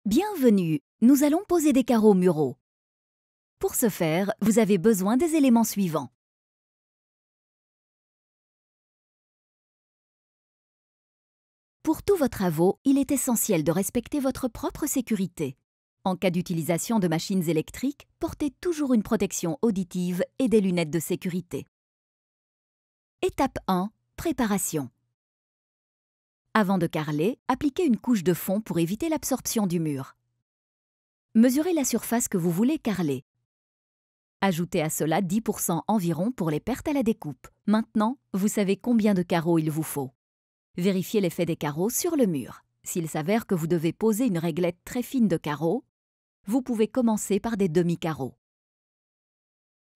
Bienvenue, nous allons poser des carreaux muraux. Pour ce faire, vous avez besoin des éléments suivants. Pour tous vos travaux, il est essentiel de respecter votre propre sécurité. En cas d'utilisation de machines électriques, portez toujours une protection auditive et des lunettes de sécurité. Étape 1. Préparation. Avant de carreler, appliquez une couche de fond pour éviter l'absorption du mur. Mesurez la surface que vous voulez carreler. Ajoutez à cela 10% environ pour les pertes à la découpe. Maintenant, vous savez combien de carreaux il vous faut. Vérifiez l'effet des carreaux sur le mur. S'il s'avère que vous devez poser une réglette très fine de carreaux, vous pouvez commencer par des demi-carreaux.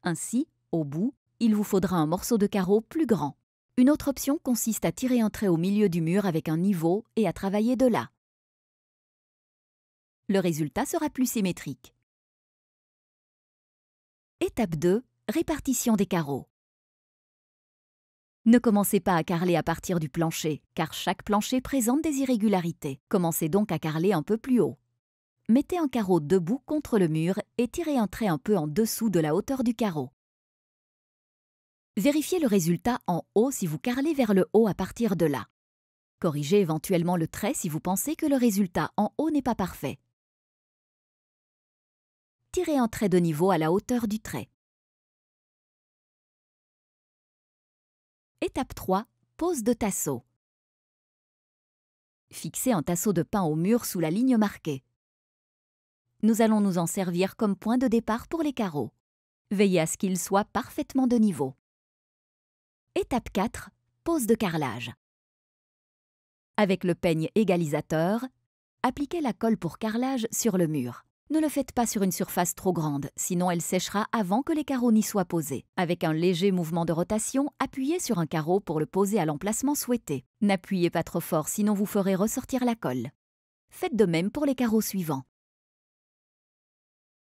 Ainsi, au bout, il vous faudra un morceau de carreau plus grand. Une autre option consiste à tirer un trait au milieu du mur avec un niveau et à travailler de là. Le résultat sera plus symétrique. Étape 2. Répartition des carreaux. Ne commencez pas à carreler à partir du plancher, car chaque plancher présente des irrégularités. Commencez donc à carreler un peu plus haut. Mettez un carreau debout contre le mur et tirez un trait un peu en dessous de la hauteur du carreau. Vérifiez le résultat en haut si vous carrelez vers le haut à partir de là. Corrigez éventuellement le trait si vous pensez que le résultat en haut n'est pas parfait. Tirez un trait de niveau à la hauteur du trait. Étape 3. Pose de tasseau. Fixez un tasseau de pain au mur sous la ligne marquée. Nous allons nous en servir comme point de départ pour les carreaux. Veillez à ce qu'ils soient parfaitement de niveau. Étape 4. Pose de carrelage. Avec le peigne égalisateur, appliquez la colle pour carrelage sur le mur. Ne le faites pas sur une surface trop grande, sinon elle séchera avant que les carreaux n'y soient posés. Avec un léger mouvement de rotation, appuyez sur un carreau pour le poser à l'emplacement souhaité. N'appuyez pas trop fort, sinon vous ferez ressortir la colle. Faites de même pour les carreaux suivants.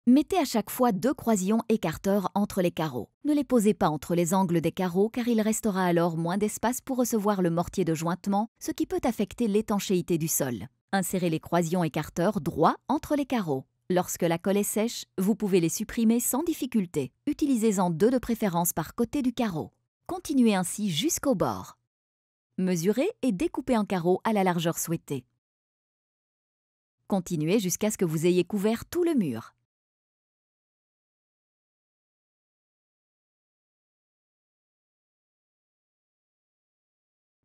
Mettez à chaque fois 2 croisillons écarteurs entre les carreaux. Ne les posez pas entre les angles des carreaux car il restera alors moins d'espace pour recevoir le mortier de jointement, ce qui peut affecter l'étanchéité du sol. Insérez les croisillons écarteurs droits entre les carreaux. Lorsque la colle est sèche, vous pouvez les supprimer sans difficulté. Utilisez-en 2 de préférence par côté du carreau. Continuez ainsi jusqu'au bord. Mesurez et découpez un carreau à la largeur souhaitée. Continuez jusqu'à ce que vous ayez couvert tout le mur.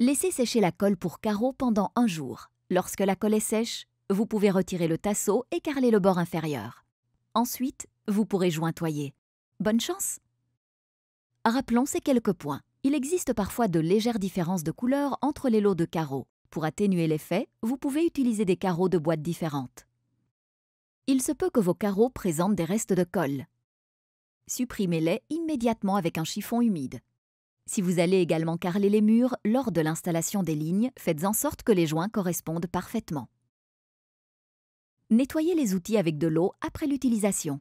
Laissez sécher la colle pour carreaux pendant 1 jour. Lorsque la colle est sèche, vous pouvez retirer le tasseau et carreler le bord inférieur. Ensuite, vous pourrez jointoyer. Bonne chance! Rappelons ces quelques points. Il existe parfois de légères différences de couleur entre les lots de carreaux. Pour atténuer l'effet, vous pouvez utiliser des carreaux de boîtes différentes. Il se peut que vos carreaux présentent des restes de colle. Supprimez-les immédiatement avec un chiffon humide. Si vous allez également carreler les murs, lors de l'installation des lignes, faites en sorte que les joints correspondent parfaitement. Nettoyez les outils avec de l'eau après l'utilisation.